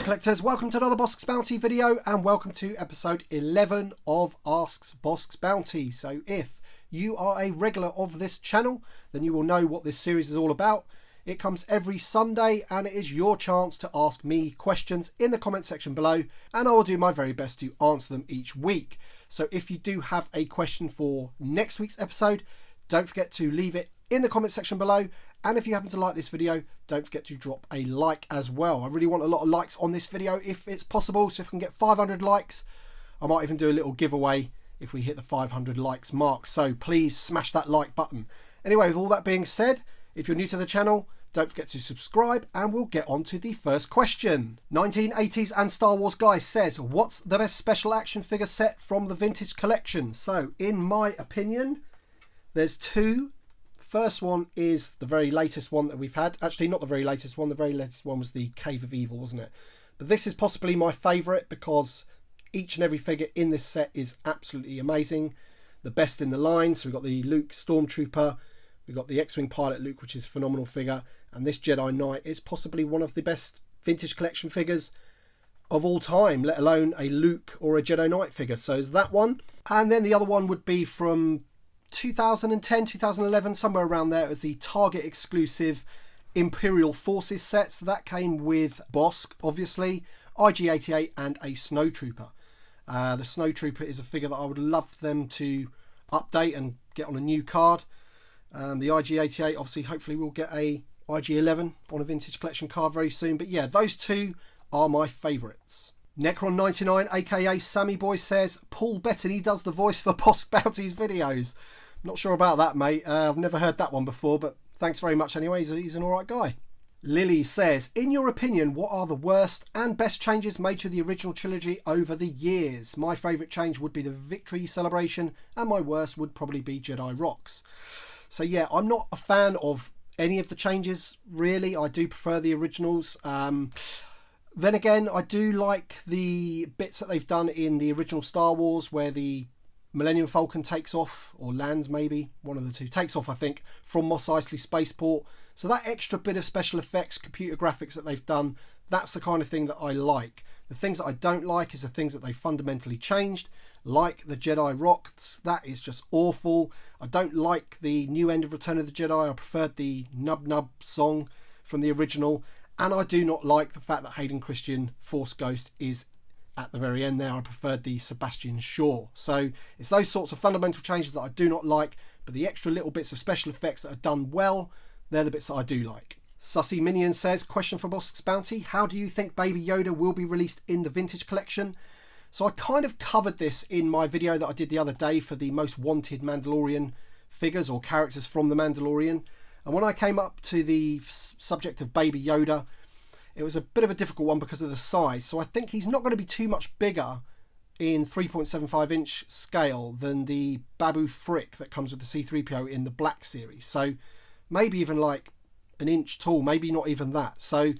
collectors, welcome to another BOSSK'S Bounty video and welcome to episode 11 of Asks BOSSK'S Bounty. So if you are a regular of this channel, then you will know what this series is all about. It comes every Sunday and it is your chance to ask me questions in the comment section below, and I will do my very best to answer them each week. So if you do have a question for next week's episode, don't forget to leave it in the comment section below. And if you happen to like this video, don't forget to drop a like as well. I really want a lot of likes on this video if it's possible. So if we can get 500 likes, I might even do a little giveaway if we hit the 500 likes mark. So please smash that like button. Anyway, with all that being said, if you're new to the channel, don't forget to subscribe and we'll get on to the first question. 1980s and Star Wars Guy says, what's the best special action figure set from the vintage collection? So in my opinion, there's two. First one is the very latest one that we've had. Actually, not the very latest one. The very latest one was the Cave of Evil, wasn't it? But this is possibly my favourite because each and every figure in this set is absolutely amazing. The best in the line. So we've got the Luke Stormtrooper. We've got the X-Wing pilot Luke, which is a phenomenal figure. And this Jedi Knight is possibly one of the best vintage collection figures of all time, let alone a Luke or a Jedi Knight figure. So is that one. And then the other one would be from 2010, 2011, somewhere around there. It was the Target exclusive Imperial Forces set. So that came with BOSSK, obviously, IG-88 and a Snowtrooper. The Snowtrooper is a figure that I would love them to update and get on a new card. The IG-88, obviously, hopefully we'll get a IG-11 on a vintage collection card very soon. But yeah, those two are my favourites. Necron99, aka Sammy Boy, says, Paul Bettany does the voice for BOSSK Bounty's videos. Not sure about that, mate. I've never heard that one before, but thanks very much anyway. He's an alright guy. Lily says, in your opinion, what are the worst and best changes made to the original trilogy over the years? My favourite change would be the victory celebration, and my worst would probably be Jedi Rocks. So yeah, I'm not a fan of any of the changes, really. I do prefer the originals. Then again, I do like the bits that they've done in the original Star Wars where the Millennium Falcon takes off, or lands maybe, one of the two, takes off I think, from Mos Eisley Spaceport. So that extra bit of special effects, computer graphics that they've done, that's the kind of thing that I like. The things that I don't like is the things that they fundamentally changed, like the Jedi Rocks. That is just awful. I don't like the new end of Return of the Jedi. I preferred the Nub Nub song from the original. And I do not like the fact that Hayden Christensen, Force Ghost, is at the very end there. I preferred the Sebastian Shaw. So it's those sorts of fundamental changes that I do not like, but the extra little bits of special effects that are done well, they're the bits that I do like. Sussy Minion says, question for BOSSK'S Bounty, how do you think Baby Yoda will be released in the vintage collection? So I kind of covered this in my video that I did the other day for the most wanted Mandalorian figures or characters from the Mandalorian. And when I came up to the subject of Baby Yoda, it was a bit of a difficult one because of the size. So I think he's not going to be too much bigger in 3.75 inch scale than the Babu Frick that comes with the C-3PO in the Black series. So maybe even like an inch tall, maybe not even that. So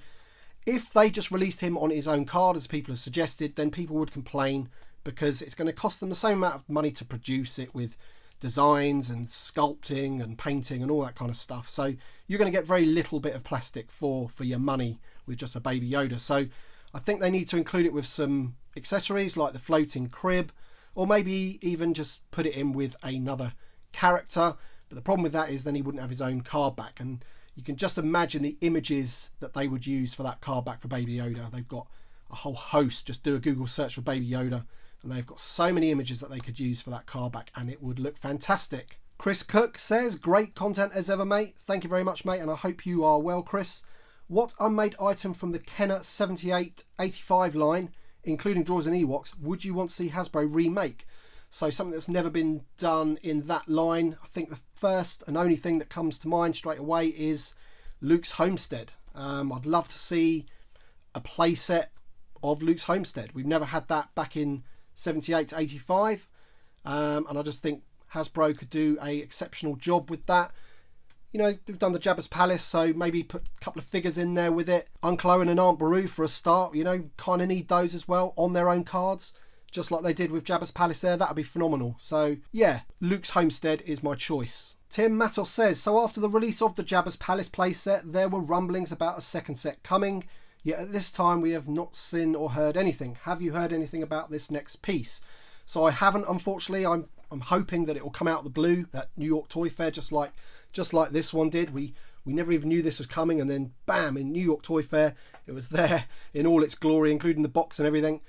if they just released him on his own card, as people have suggested, then people would complain because it's going to cost them the same amount of money to produce it with designs and sculpting and painting and all that kind of stuff. So you're going to get very little bit of plastic for your money with just a Baby Yoda. So I think they need to include it with some accessories like the floating crib, or maybe even just put it in with another character. But the problem with that is then he wouldn't have his own card back, and you can just imagine the images that they would use for that card back for Baby Yoda. They've got a whole host. Just do a Google search for Baby Yoda and they've got so many images that they could use for that card back and it would look fantastic. Chris Cook says, great content as ever, mate. Thank you very much, mate, and I hope you are well, Chris. What unmade item from the Kenner 7885 line, including droids and Ewoks, would you want to see Hasbro remake? So something that's never been done in that line. I think the first and only thing that comes to mind straight away is Luke's Homestead. I'd love to see a playset of Luke's Homestead. We've never had that back in 78 to 85, and I just think Hasbro could do a exceptional job with that. You know, we've done the Jabba's Palace, so maybe put a couple of figures in there with it. Uncle Owen and Aunt Beru for a start, you know, kind of need those as well on their own cards, just like they did with Jabba's Palace there. That would be phenomenal. So yeah, Luke's Homestead is my choice. Tim Matos says, so after the release of the Jabba's Palace playset, there were rumblings about a second set coming. Yet at this time we have not seen or heard anything. Have you heard anything about this next piece? So I haven't, unfortunately. I'm hoping that it will come out of the blue at New York Toy Fair, just like this one did. We never even knew this was coming, and then bam, in New York Toy Fair it was there in all its glory, including the box and everything.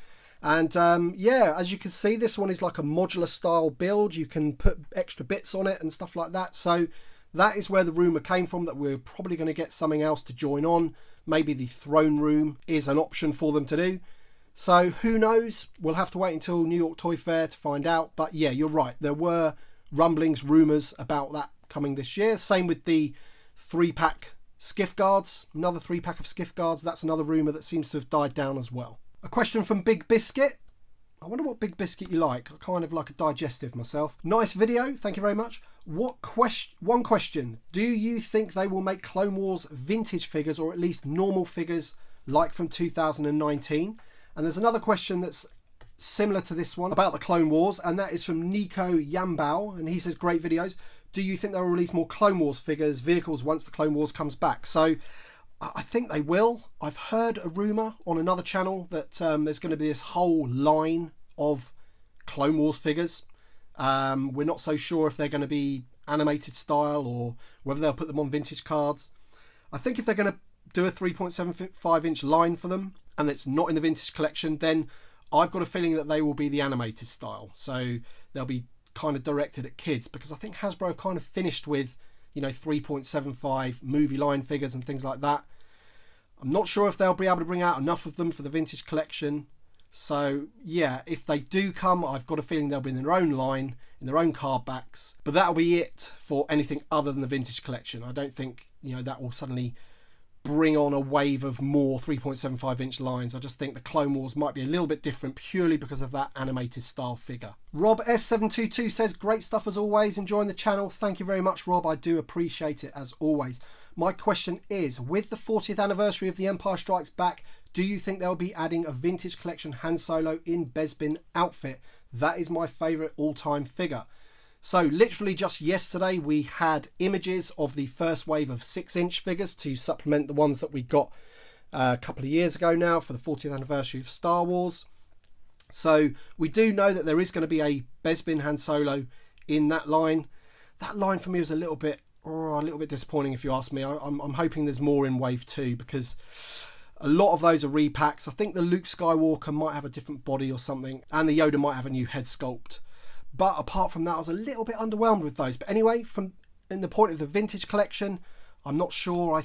And yeah, as you can see, this one is like a modular style build. You can put extra bits on it and stuff like that. So that is where the rumour came from, that we're probably going to get something else to join on. Maybe the throne room is an option for them to do. So who knows? We'll have to wait until New York Toy Fair to find out. But yeah, you're right. There were rumblings, rumours about that coming this year. Same with the 3-pack skiff guards. Another 3-pack of skiff guards. That's another rumour that seems to have died down as well. A question from Big Biscuit. I wonder what Big Biscuit you like. I kind of like a digestive myself. Nice video. Thank you very much. One question. Do you think they will make Clone Wars vintage figures, or at least normal figures like from 2019? And there's another question that's similar to this one about the Clone Wars, and that is from Nikko Yam Bao, and he says, great videos. Do you think they'll release more Clone Wars figures, vehicles, once the Clone Wars comes back? So I think they will. I've heard a rumour on another channel that there's going to be this whole line of Clone Wars figures. We're not so sure if they're going to be animated style or whether they'll put them on vintage cards. I think if they're going to do a 3.75 inch line for them and it's not in the vintage collection, then I've got a feeling that they will be the animated style. So they'll be kind of directed at kids, because I think Hasbro have kind of finished with, you know, 3.75 movie line figures and things like that. I'm not sure if they'll be able to bring out enough of them for the vintage collection. So yeah, if they do come, I've got a feeling they'll be in their own line, in their own card backs. But that'll be it for anything other than the vintage collection. I don't think, you know, that will suddenly bring on a wave of more 3.75 inch lines. I just think the Clone Wars might be a little bit different purely because of that animated style figure. Rob S722 says, great stuff as always, enjoying the channel. Thank you very much, Rob. I do appreciate it as always. My question is, with the 40th anniversary of The Empire Strikes Back, do you think they'll be adding a vintage collection Han Solo in Bespin outfit? That is my favourite all-time figure. So literally just yesterday we had images of the first wave of 6-inch figures to supplement the ones that we got a couple of years ago now for the 40th anniversary of Star Wars. So we do know that there is going to be a Bespin Han Solo in that line. That line for me was a little bit disappointing, if you ask me. I'm hoping there's more in wave 2, because a lot of those are repacks. I think the Luke Skywalker might have a different body or something, and the Yoda might have a new head sculpt. But apart from that, I was a little bit underwhelmed with those. But anyway, in the point of the vintage collection, I'm not sure.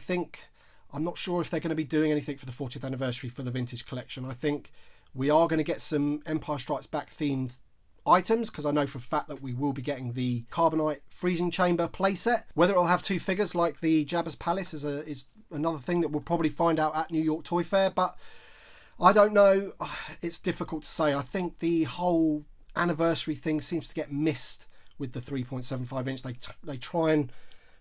I'm not sure if they're going to be doing anything for the 40th anniversary for the vintage collection. I think we are going to get some Empire Strikes Back themed items, because I know for a fact that we will be getting the Carbonite freezing chamber playset. Whether it'll have 2 figures like the Jabba's Palace is another thing that we'll probably find out at New York Toy Fair, but I don't know. It's difficult to say. I think the whole anniversary thing seems to get missed with the 3.75 inch. They try and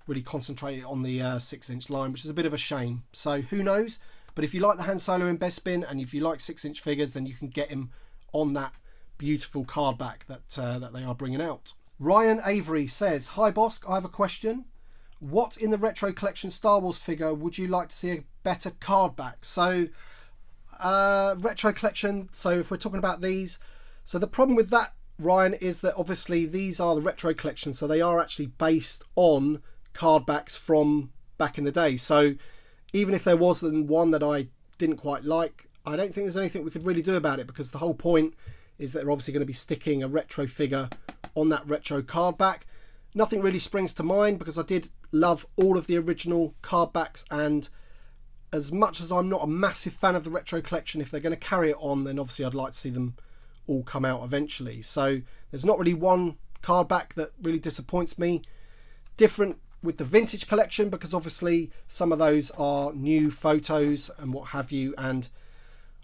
really concentrate on the 6-inch line, which is a bit of a shame. So who knows? But if you like the Han Solo in Bespin, and if you like 6-inch figures, then you can get him on that beautiful card back that they are bringing out. Ryan Avery says, hi Bosk, I have a question. What in the retro collection Star Wars figure would you like to see a better card back? So retro collection, so if we're talking about these, so the problem with that, Ryan, is that obviously these are the retro collection, so they are actually based on card backs from back in the day. So even if there was one that I didn't quite like, I don't think there's anything we could really do about it, because the whole point is that they're obviously going to be sticking a retro figure on that retro card back. Nothing really springs to mind, because I did love all of the original card backs, and as much as I'm not a massive fan of the retro collection, if they're going to carry it on, then obviously I'd like to see them all come out eventually. So there's not really one card back that really disappoints me. Different with the vintage collection, because obviously some of those are new photos and what have you, and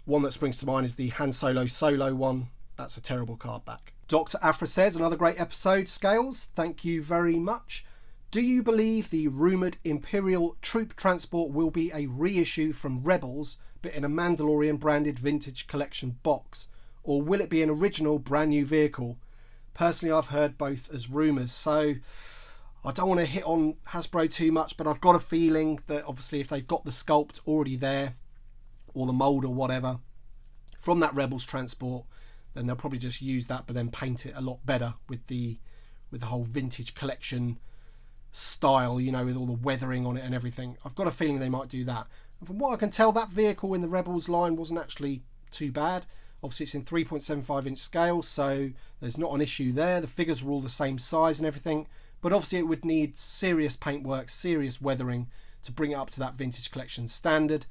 one that springs to mind is the Han Solo one. That's a terrible card back. Dr. Afra says, another great episode, Scales. Thank you very much. Do you believe the rumoured Imperial troop transport will be a reissue from Rebels, but in a Mandalorian branded vintage collection box? Or will it be an original brand new vehicle? Personally, I've heard both as rumours. So I don't want to hit on Hasbro too much, but I've got a feeling that obviously if they've got the sculpt already there, or the mould or whatever from that Rebels transport, then they'll probably just use that, but then paint it a lot better with the whole vintage collection style, you know, with all the weathering on it and everything. I've got a feeling they might do that. And from what I can tell, that vehicle in the Rebels line wasn't actually too bad. Obviously it's in 3.75 inch scale, so there's not an issue there. The figures were all the same size and everything, but obviously it would need serious paintwork, serious weathering to bring it up to that vintage collection standard.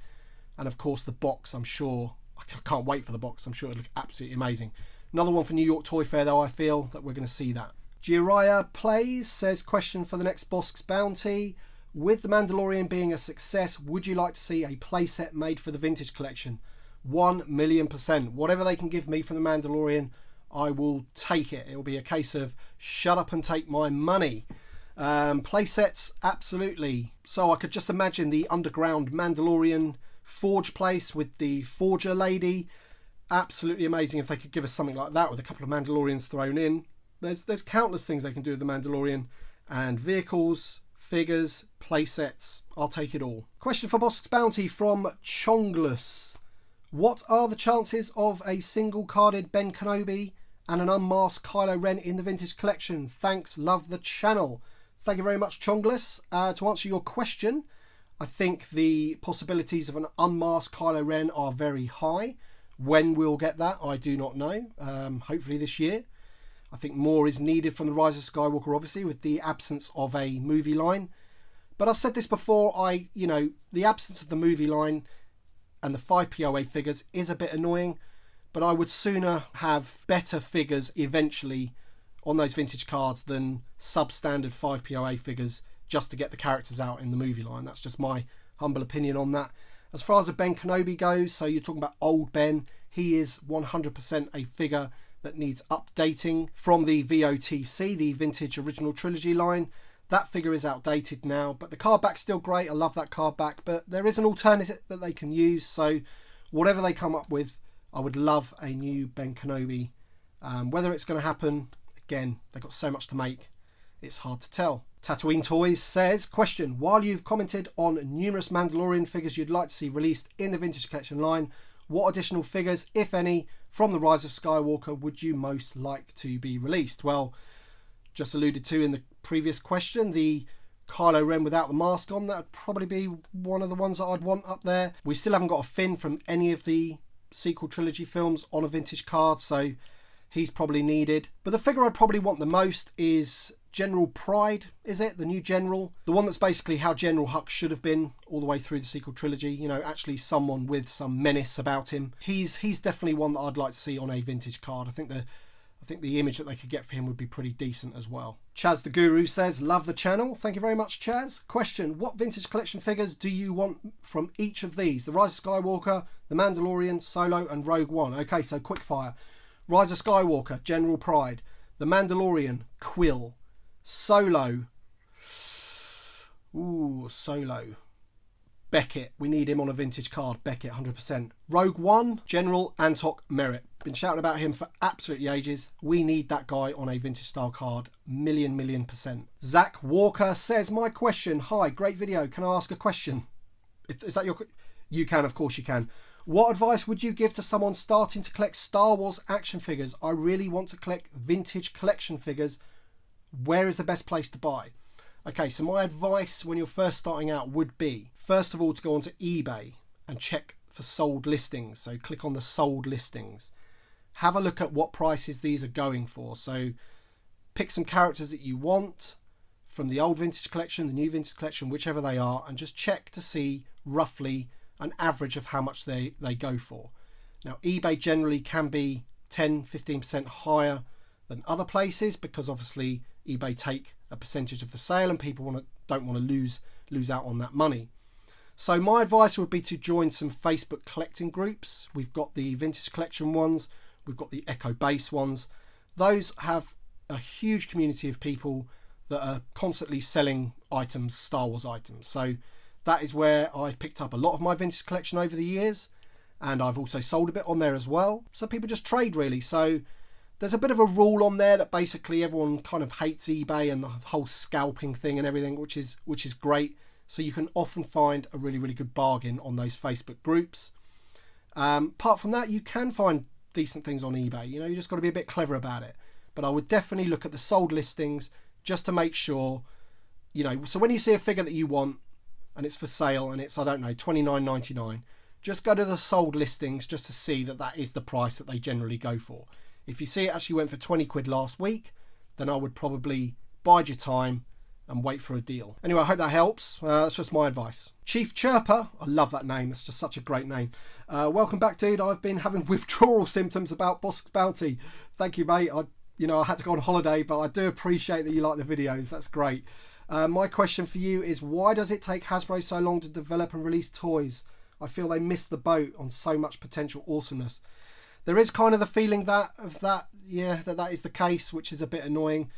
And of course the box, I'm sure, I can't wait for the box, I'm sure it'll look absolutely amazing. Another one for New York Toy Fair though, I feel that we're going to see that. Jiraiya Plays says, question for the next BOSSK'S bounty. With The Mandalorian being a success, would you like to see a playset made for the vintage collection? 1,000,000%. Whatever they can give me from The Mandalorian, I will take it. It will be a case of shut up and take my money. Playsets, absolutely. So I could just imagine the underground Mandalorian forge place with the forger lady. Absolutely amazing if they could give us something like that with a couple of Mandalorians thrown in. There's countless things they can do with the Mandalorian, and vehicles, figures, playsets. I'll take it all. Question for BOSSK'S bounty from Chongless. What are the chances of a single carded Ben Kenobi and an unmasked Kylo Ren in the vintage collection? Thanks, love the channel. Thank you very much, Chongless. To answer your question, I think the possibilities of an unmasked Kylo Ren are very high. When we'll get that, I do not know. Hopefully this year. I think more is needed from the Rise of Skywalker, obviously, with the absence of a movie line. But I've said this before, the absence of the movie line and the 5POA figures is a bit annoying, but I would sooner have better figures eventually on those vintage cards than substandard 5POA figures just to get the characters out in the movie line. That's just my humble opinion on that. As far as a Ben Kenobi goes, so you're talking about old Ben, he is 100% a figure that needs updating from the VOTC, the Vintage Original Trilogy line. That figure is outdated now, but the card back's still great. I love that card back, but there is an alternative that they can use. So whatever they come up with, I would love a new Ben Kenobi. Whether it's going to happen, again, they've got so much to make, it's hard to tell. Tatooine Toys says, question, while you've commented on numerous Mandalorian figures you'd like to see released in the Vintage Collection line, what additional figures, if any, from the Rise of Skywalker would you most like to be released? Well, just alluded to in the previous question, the Kylo Ren without the mask on, that would probably be one of the ones that I'd want up there. We still haven't got a Finn from any of the sequel trilogy films on a vintage card, so he's probably needed. But the figure I'd probably want the most is General Pride, is it? The new General. The one that's basically how General Hux should have been all the way through the sequel trilogy. You know, actually someone with some menace about him. He's definitely one that I'd like to see on a vintage card. I think the image that they could get for him would be pretty decent as well. Chaz the Guru says, love the channel. Thank you very much, Chaz. Question, what vintage collection figures do you want from each of these? The Rise of Skywalker, The Mandalorian, Solo and Rogue One. Okay, so quick fire. Rise of Skywalker, General Pride. The Mandalorian, Quill. Solo. Solo. Beckett. We need him on a vintage card. Beckett, 100%. Rogue One, General Antok Merritt. Been shouting about him for absolutely ages. We need that guy on a vintage style card. Million %. Zach Walker says, my question. Hi, great video. Can I ask a question? Is that your... You can, of course you can. What advice would you give to someone starting to collect Star Wars action figures? I really want to collect vintage collection figures. Where is the best place to buy? Okay, so my advice when you're first starting out would be, first of all, to go onto eBay and check for sold listings. So click on the sold listings. Have a look at what prices these are going for. So pick some characters that you want from the old vintage collection, the new vintage collection, whichever they are, and just check to see roughly an average of how much they go for. Now, eBay generally can be 10-15% higher than other places because obviously eBay take a percentage of the sale and people don't want to lose out on that money. So my advice would be to join some Facebook collecting groups. We've got the vintage collection ones, we've got the Echo Base ones. Those have a huge community of people that are constantly selling items, Star Wars items. So that is where I've picked up a lot of my vintage collection over the years, and I've also sold a bit on there as well. So people just trade really. So there's a bit of a rule on there that basically everyone kind of hates eBay and the whole scalping thing and everything, which is great. So you can often find a really good bargain on those Facebook groups. Apart from that, you can find decent things on eBay. You know, you just got to be a bit clever about it. But I would definitely look at the sold listings just to make sure, you know, so when you see a figure that you want and it's for sale and it's, I don't know, $29.99, just go to the sold listings just to see that that is the price that they generally go for. If you see it actually went for 20 quid last week, then I would probably bide your time and wait for a deal. Anyway, I hope that helps. That's just my advice. Chief Chirper, I love that name. It's just such a great name. Welcome back, dude. I've been having withdrawal symptoms about BOSSK'S Bounty. Thank you, mate. I had to go on holiday, but I do appreciate that you like the videos. That's great. My question for you is, why does it take Hasbro so long to develop and release toys? I feel they missed the boat on so much potential awesomeness. There is kind of the feeling that is the case, which is a bit annoying.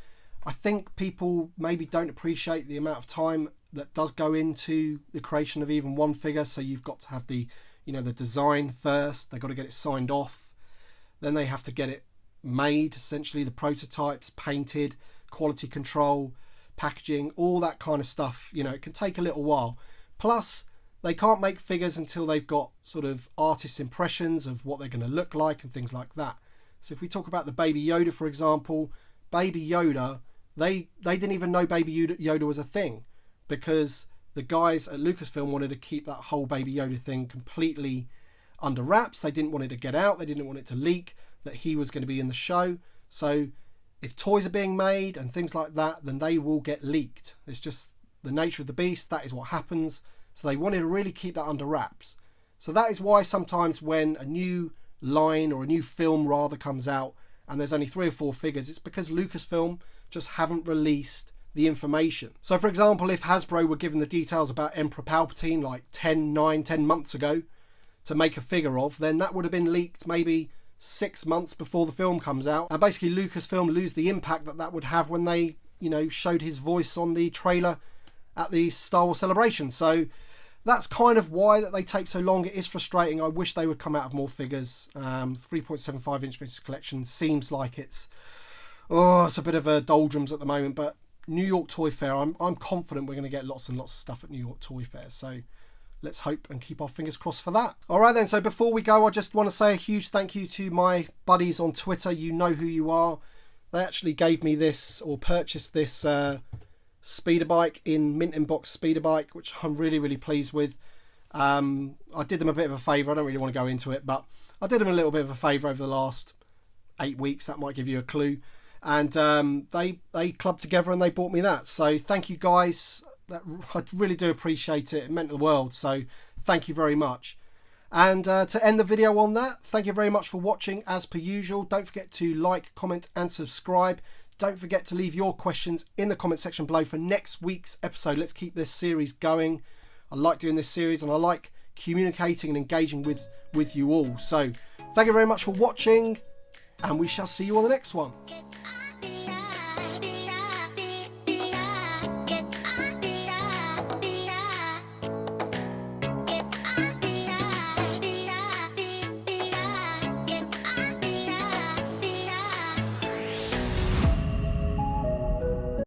I think people maybe don't appreciate the amount of time that does go into the creation of even one figure. So you've got to have the design first. They've got to get it signed off. Then they have to get it made, essentially the prototypes, painted, quality control, packaging, all that kind of stuff. You know, it can take a little while. Plus, they can't make figures until they've got sort of artist impressions of what they're going to look like and things like that. So if we talk about the Baby Yoda, for example, Baby Yoda, they didn't even know Baby Yoda was a thing, because the guys at Lucasfilm wanted to keep that whole Baby Yoda thing completely under wraps. They didn't want it to get out. They didn't want it to leak that he was going to be in the show. So if toys are being made and things like that, then they will get leaked. It's just the nature of the beast. That is what happens. So they wanted to really keep that under wraps. So that is why sometimes when a new line or a new film rather comes out and there's only 3 or 4 figures, it's because Lucasfilm just haven't released the information. So for example, if Hasbro were given the details about Emperor Palpatine like 10 months ago to make a figure of, then that would have been leaked maybe 6 months before the film comes out. And basically Lucasfilm lose the impact that would have when they, showed his voice on the trailer at the Star Wars Celebration. So that's kind of why that they take so long. It is frustrating. I wish they would come out of more figures. 3.75 inch vintage collection seems like it's a bit of a doldrums at the moment, but New York Toy Fair, I'm confident we're going to get lots and lots of stuff at New York Toy Fair. So let's hope and keep our fingers crossed for that. All right then, so before we go, I just want to say a huge thank you to my buddies on Twitter. You know who you are. They actually gave me this, or purchased this speeder bike in mint in box speeder bike, which I'm really, really pleased with. I did them a bit of a favour. I don't really want to go into it, but I did them a little bit of a favour over the last 8 weeks. That might give you a clue. And they clubbed together and they bought me that. So thank you guys. I really do appreciate it. It meant the world. So thank you very much. And to end the video on that, thank you very much for watching as per usual. Don't forget to like, comment and subscribe. Don't forget to leave your questions in the comment section below for next week's episode. Let's keep this series going. I like doing this series and I like communicating and engaging with you all. So thank you very much for watching, and we shall see you on the next one.